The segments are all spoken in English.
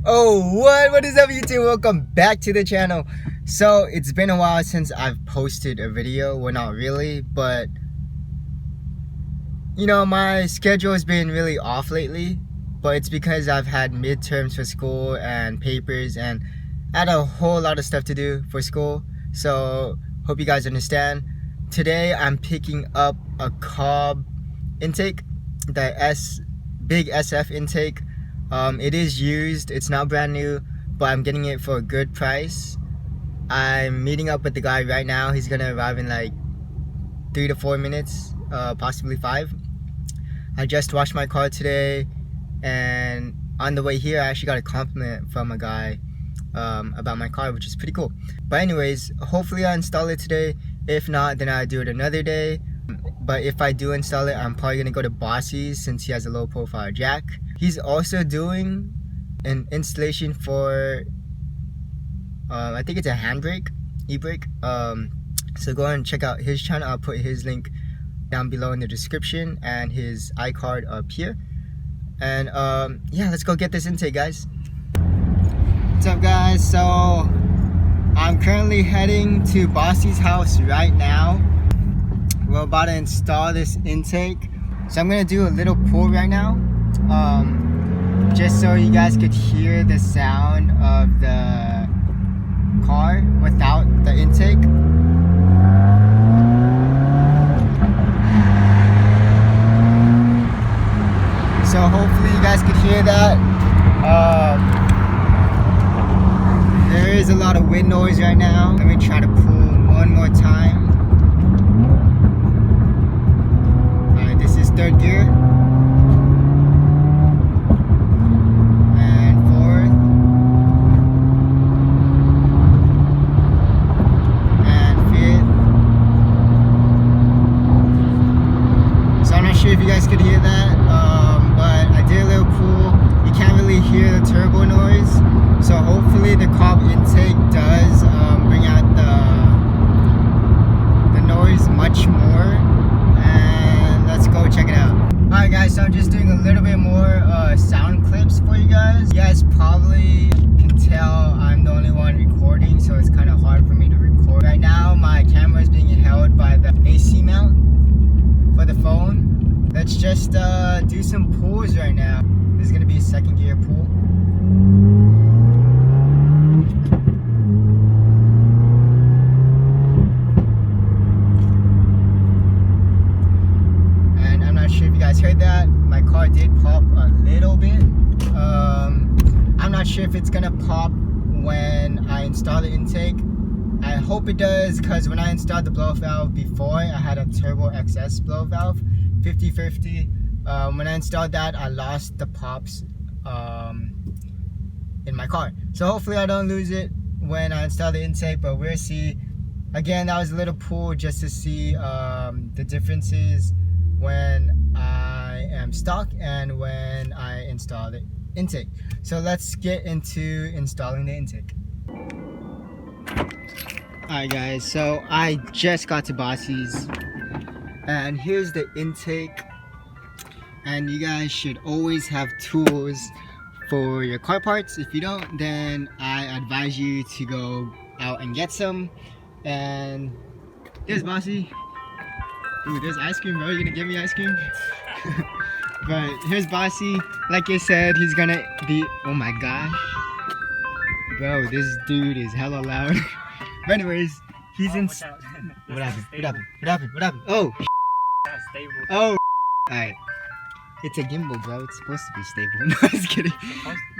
Oh, what is up, YouTube? Welcome back to the channel. So it's been a while since I've posted a video. Well, not really, but you know, my schedule has been really off lately, but it's because I've had midterms for school and papers, and I had a whole lot of stuff to do for school. So hope you guys understand. Today I'm picking up a Cobb intake, the big SF intake. It is used, it's not brand new, but I'm getting it for a good price. I'm meeting up with the guy right now. He's gonna arrive in like 3 to 4 minutes, possibly 5. I just washed my car today, and on the way here I actually got a compliment from a guy about my car, which is pretty cool. But anyways, hopefully I install it today. If not, then I'll do it another day. But if I do install it, I'm probably gonna go to Bossy's since he has a low profile jack. He's also doing an installation for I think it's a handbrake, e-brake. So go ahead and check out his channel. I'll put his link down below in the description and his iCard up here. And yeah, let's go get this intake, guys. What's up, guys? So I'm currently heading to Bossy's house right now. We're about to install this intake. So I'm gonna do a little pull right now, just so you guys could hear the sound of the car without the intake. So hopefully you guys could hear that. There is a lot of wind noise right now. Let me try to pull one more time. Alright, this is third gear. And fourth. And fifth. So I'm not sure if you guys could hear that. But I did a little pull. You can't really hear the turbo noise. So hopefully the Cobb intake does bring out the noise much more. And let's go check it out. Alright guys, so I'm just doing a little bit more sound clips for you guys. You guys probably can tell I'm the only one recording, so it's kind of hard for me to record. Right now my camera is being held by the AC mount for the phone. Let's just do some pulls right now. This is going to be a second gear pull. And I'm not sure if you guys heard that. My car did pop a little bit. I'm not sure if it's going to pop when I install the intake. I hope it does, because when I installed the blow valve before, I had a Turbo XS blow valve, 50/50. When I installed that, I lost the pops in my car. So hopefully I don't lose it when I install the intake, but we'll see. Again, that was a little pull just to see the differences when I am stock and when I install the intake. So let's get into installing the intake. Alright guys, so I just got to Bossy's, and here's the intake. And you guys should always have tools for your car parts. If you don't, then I advise you to go out and get some. And there's Bossy. Ooh, there's ice cream, bro. You gonna give me ice cream? But here's Bossy. Like I said, he's gonna be, oh my gosh. Bro, this dude is hella loud. But anyways, he's in. What happened? What happened? What happened? What happened? Oh. Oh. Alright. It's a gimbal, bro. It's supposed to be stable. No, I was kidding.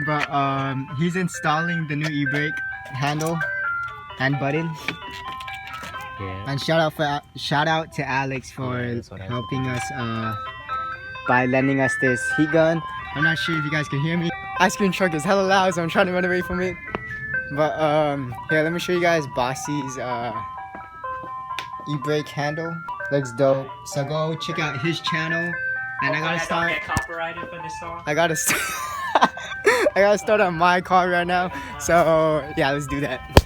But he's installing the new e-brake handle and button. Yeah. And shout out to Alex for helping us by lending us this heat gun. I'm not sure if you guys can hear me. Ice cream truck is hella loud, so I'm trying to run away from it. But here, let me show you guys Bossy's e-brake handle. Looks dope. So go check out his channel. And I gotta start. Get copyrighted for this song. I gotta start on my car right now. So yeah, let's do that.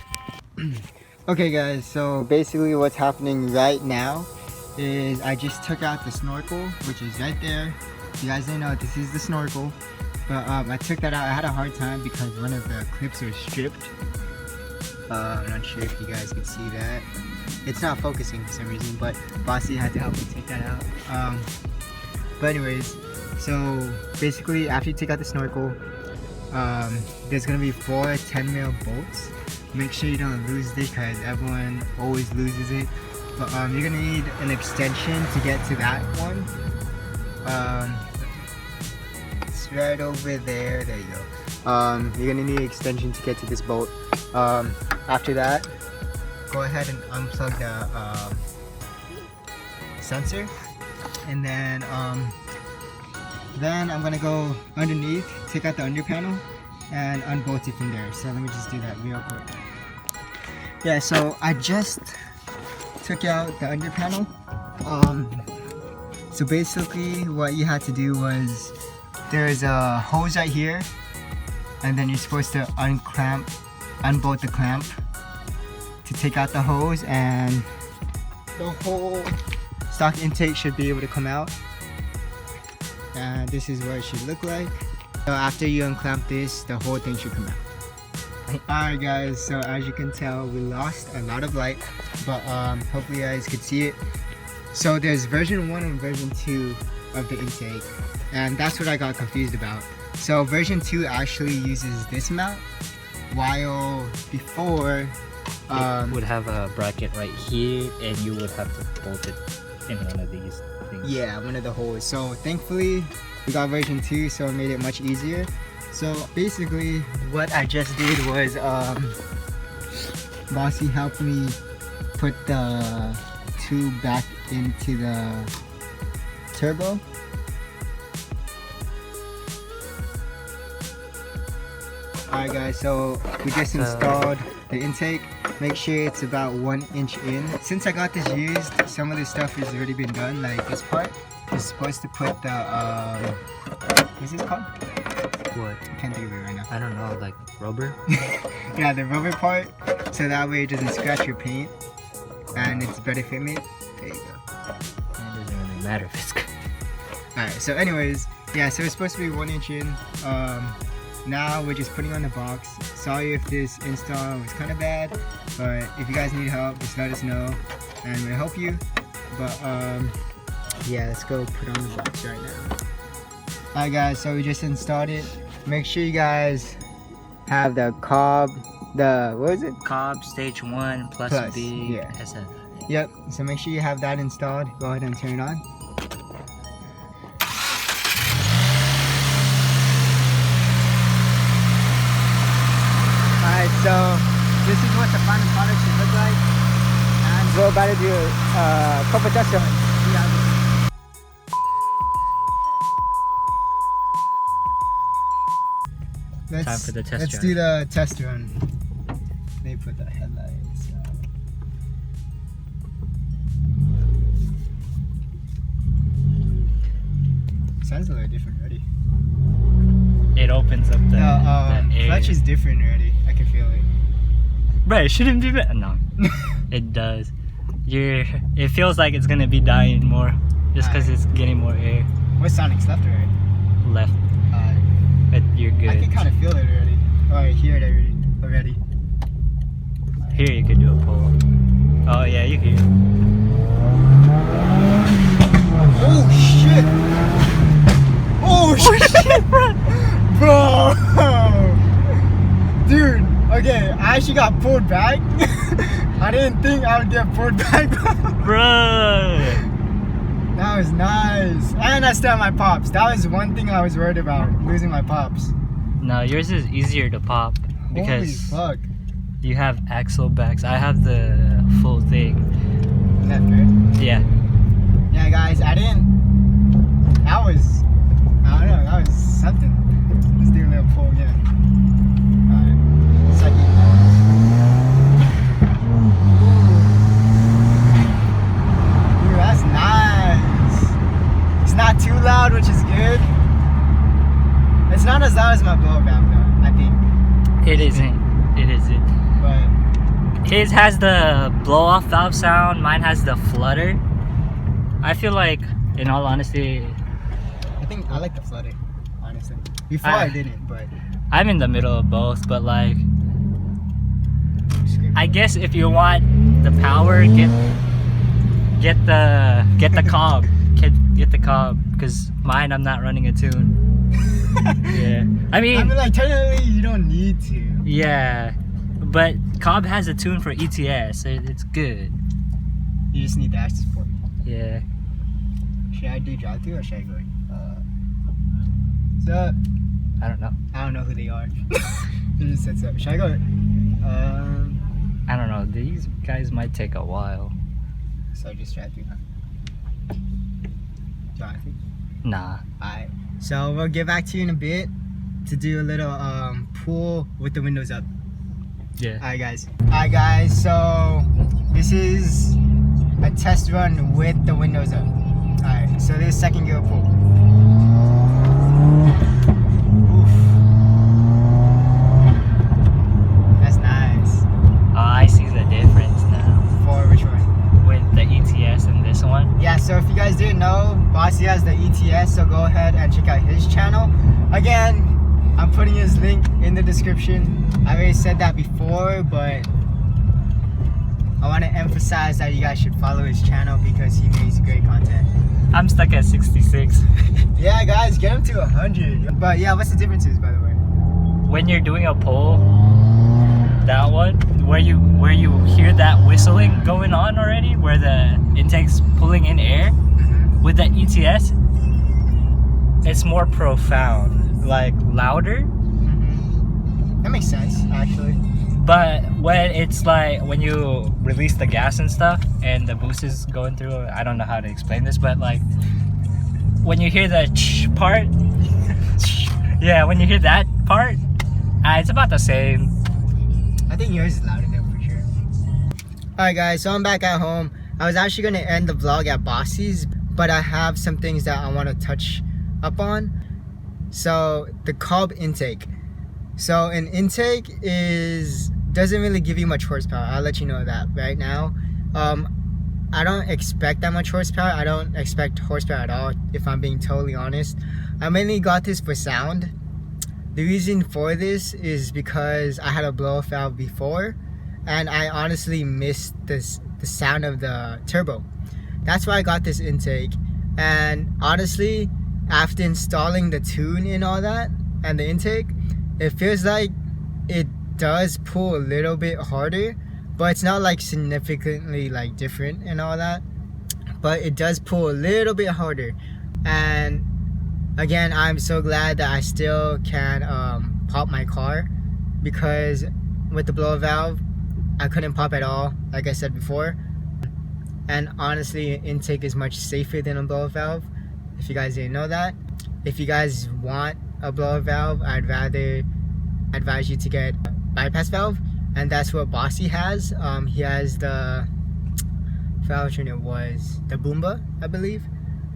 Okay guys, so basically what's happening right now is I just took out the snorkel, which is right there. If you guys didn't know, this is the snorkel. But I took that out. I had a hard time because one of the clips was stripped. I'm not sure if you guys can see that. It's not focusing for some reason, but Bossy had to help me take that out. But anyways, so basically after you take out the snorkel, there's gonna be 4 10mm bolts. Make sure you don't lose this because everyone always loses it. But you're gonna need an extension to get to that one. It's right over there. There you go. You're gonna need an extension to get to this bolt. After that, go ahead and unplug the sensor, and then I'm gonna go underneath, take out the under panel, and unbolt it from there. So let me just do that real quick. Yeah, so I just took out the under panel. So basically what you had to do was, there's a hose right here, and then you're supposed to unbolt the clamp to take out the hose, and the whole stock intake should be able to come out. And this is what it should look like. So after you unclamp this, the whole thing should come out. Alright guys, so as you can tell, we lost a lot of light, but hopefully you guys could see it. So there's version 1 and version 2 of the intake, and that's what I got confused about. So version 2 actually uses this mount, while before it would have a bracket right here, and you would have to bolt it in one of these things. Yeah, one of the holes. So thankfully we got version 2, so it made it much easier. So basically what I just did was Bossy helped me put the tube back into the turbo. Alright guys, so we just installed the intake. Make sure it's about 1 inch in. Since I got this used, some of this stuff has already been done, like this part. You're supposed to put the, what's this called? What? I can't think of it right now. I don't know, like rubber? Yeah, the rubber part, so that way it doesn't scratch your paint, and it's better fit mate. There you go. It doesn't really matter if it's good. Alright, so anyways, yeah, so it's supposed to be 1 inch in. Now we're just putting on the box. Sorry if this install was kind of bad, but if you guys need help, just let us know and we'll help you. But yeah, let's go put on the box right now. Alright guys, so we just installed it. Make sure you guys have the Cobb, what is it? Cobb stage 1 plus B, yeah. SF. Yep, so make sure you have that installed. Go ahead and turn it on. Alright, so this is what the final product should look like, and we're about to do a couple test runs. Time for the test Let's run. do the test run. They put the headlights on. Sounds a little different already. It opens up the air. Clutch is different already. I can feel it. Right, it shouldn't do that. No, it does. It feels like it's gonna be dying more, just because it's getting more air. What Sonic's left or right? Left. But you're good. I can kind of feel it already. Oh, I hear it already. Here you could do a pull. Oh yeah, you hear. Oh shit! Oh shit, bro! Dude, okay, I actually got pulled back. I didn't think I would get pulled back, Bruh! That was nice. And I still have my pops. That was one thing I was worried about, losing my pops. No, yours is easier to pop because holy fuck. you have axle backs. I have the full thing. Is that good? Yeah. Yeah, guys, I don't know, that was something. Let's do a little pull again. Alright, second. Ooh, that's nice. It's not too loud, which is good. It's not as loud as my blower valve though, I think. It isn't. It isn't. But His has the blow off valve sound, mine has the flutter. I feel like, in all honesty, I think I like the flutter, honestly. stuff. Before I didn't, but I'm in the middle of both, but like, I guess if you want the power, get the Cobb, get the Cobb, because mine I'm not running a tune. Yeah, I mean like technically you don't need to. Yeah, but Cobb has a tune for ETS. It's good. You just need the access port. Yeah. Should I do drive through or should I go? So I don't know. I don't know who they are. They just said so. Should I go? I don't know. These guys might take a while. So just drive through, huh? Drive through? Nah. Alright. So we'll get back to you in a bit to do a little pool with the windows up. Yeah. Alright guys, so this is a test run with the windows up. Alright, so this is second gear pool. Oof. That's nice. Oh, I see the difference now. For which one? With the ETS and this one. Yeah, so if you guys didn't know, Bossy has the ETS, so go ahead and check out his channel. Again, I'm putting his link in the description. I already said that before, but I want to emphasize that you guys should follow his channel because he makes great content. I'm stuck at 66. Yeah, guys, get him to 100. But yeah, what's the differences, by the way? When you're doing a pull, that one, where you hear that whistling going on already, where the intake's pulling in air, with the ETS, it's more profound, like louder. That makes sense, actually. But when it's like when you release the gas and stuff and the boost is going through, I don't know how to explain this, but like when you hear the part, yeah, when you hear that part, it's about the same. I think yours is louder though, for sure. Alright guys, so I'm back at home. I was actually going to end the vlog at Bossy's, but I have some things that I want to touch up on. So the Cobb intake. So an intake doesn't really give you much horsepower. I'll let you know that right now. I don't expect that much horsepower. I don't expect horsepower at all, if I'm being totally honest. I mainly got this for sound. The reason for this is because I had a blow-off valve before, and I honestly missed the sound of the turbo. That's why I got this intake. And honestly, after installing the tune and all that, and the intake, it feels like it does pull a little bit harder, but it's not like significantly like different and all that, but it does pull a little bit harder. And again, I'm so glad that I still can pop my car, because with the blow valve I couldn't pop at all, like I said before. And honestly, intake is much safer than a blow valve, if you guys didn't know that. If you guys want a blow valve, I'd rather advise you to get a bypass valve, and that's what Bossy has. He has the, I forgot which one it was, the Boomba, I believe,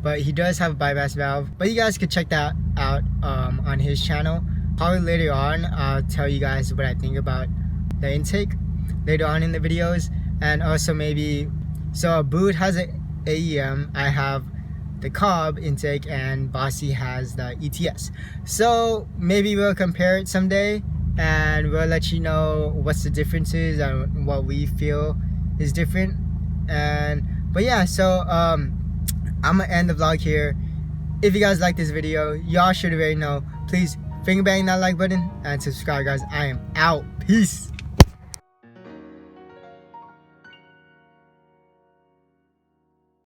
but he does have a bypass valve. But you guys could check that out on his channel. Probably later on I'll tell you guys what I think about the intake later on in the videos. And also maybe, so Boot has an AEM, I have the Cobb intake, and Bossy has the ETS. So maybe we'll compare it someday, and we'll let you know what's the differences and what we feel is different. But yeah, so I'm gonna end the vlog here. If you guys like this video, y'all should already know, please finger bang that like button and subscribe, guys. I am out. Peace.